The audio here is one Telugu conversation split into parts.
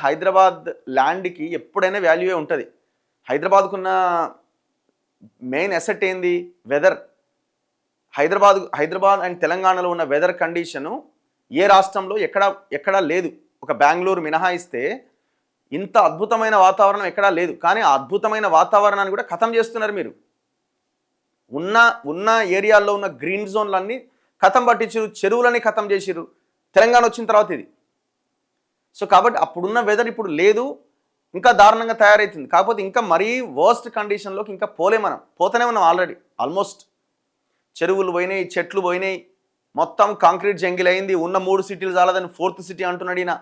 హైదరాబాద్ ల్యాండ్కి ఎప్పుడైనా వాల్యూయే ఉంటుంది. హైదరాబాద్కున్న మెయిన్ అసెట్ ఏంది? వెదర్. హైదరాబాద్ అండ్ తెలంగాణలో ఉన్న వెదర్ కండిషను ఏ రాష్ట్రంలో ఎక్కడా లేదు. ఒక బెంగళూరు మినహాయిస్తే ఇంత అద్భుతమైన వాతావరణం ఎక్కడా లేదు. కానీ ఆ అద్భుతమైన వాతావరణాన్ని కూడా ఖతం చేస్తున్నారు మీరు. ఉన్న ఏరియాల్లో ఉన్న గ్రీన్ జోన్లన్నీ ఖతం పట్టించారు, చెరువులని ఖతం చేసిరు తెలంగాణ వచ్చిన తర్వాత ఇది. సో కాబట్టి అప్పుడున్న వెదర్ ఇప్పుడు లేదు, ఇంకా దారుణంగా తయారవుతుంది. కాకపోతే ఇంకా మరీ వర్స్ట్ కండిషన్లోకి ఇంకా పోతూనే ఉన్నాం ఆల్రెడీ. ఆల్మోస్ట్ చెరువులు పోయినాయి, చెట్లు పోయినాయి, మొత్తం కాంక్రీట్ జంగిల్ అయింది. ఉన్న 3 సిటీలు చాలదని 4th సిటీ అంటున్నాడు ఈయన.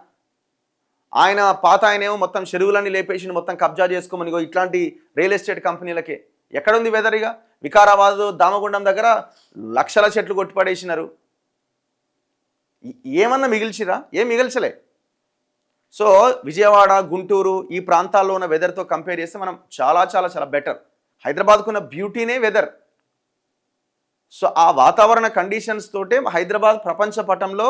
ఆయన పాత ఆయనేమో మొత్తం చెరువులన్నీ లేపేసి మొత్తం కబ్జా చేసుకోమని ఇట్లాంటి రియల్ ఎస్టేట్ కంపెనీలకే. ఎక్కడుంది వెదర్? ఇక వికారాబాద్ దామగుండం దగ్గర లక్షల చెట్లు కొట్టిపడేసినారు. ఏమన్నా మిగిల్చిరా? ఏం మిగిల్చలే. సో విజయవాడ, గుంటూరు ఈ ప్రాంతాల్లో ఉన్న వెదర్తో కంపేర్ చేస్తే మనం చాలా చాలా చాలా బెటర్. హైదరాబాద్కున్న బ్యూటీనే వెదర్. సో ఆ వాతావరణ కండిషన్స్ తోటే హైదరాబాద్ ప్రపంచ పటంలో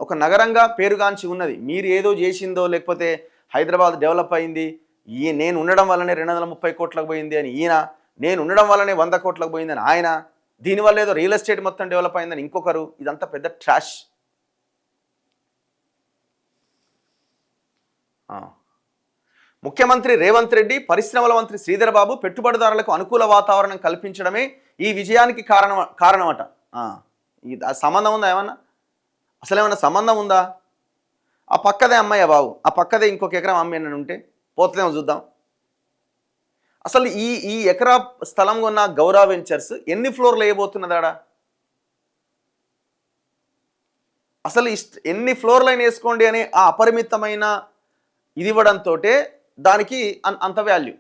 ఒక నగరంగా పేరుగాంచి ఉన్నది. మీరు ఏదో చేసిందో, లేకపోతే హైదరాబాద్ డెవలప్ అయింది, నేను ఉండడం వల్లనే 230 కోట్లకు పోయింది అని ఈయన, నేను ఉండడం వల్లనే 100 కోట్లకు పోయిందని ఆయన, దీనివల్ల ఏదో రియల్ ఎస్టేట్ మొత్తం డెవలప్ అయిందని ఇంకొకరు. ఇదంతా పెద్ద ట్రాష్. ముఖ్యమంత్రి రేవంత్ రెడ్డి, పరిశ్రమల మంత్రి శ్రీధర్ బాబు పెట్టుబడిదారులకు అనుకూల వాతావరణం కల్పించడమే ఈ విజయానికి కారణమట. సంబంధం ఉందా? అసలు ఏమన్నా సంబంధం ఉందా? ఆ పక్కదే అమ్మయ్య బాబు, ఆ పక్కదే ఇంకొక ఎకరం అమ్మేనని ఉంటే పోతలేమో చూద్దాం. అసలు ఈ ఎకరా స్థలం కొన్న గౌరవ వెంచర్స్ ఎన్ని ఫ్లోర్లు వేయబోతున్నదాడా? అసలు ఎన్ని ఫ్లోర్లు అయినా వేసుకోండి అని ఆ అపరిమితమైన ఇది ఇవ్వడంతో దానికి అంత వాల్యూ.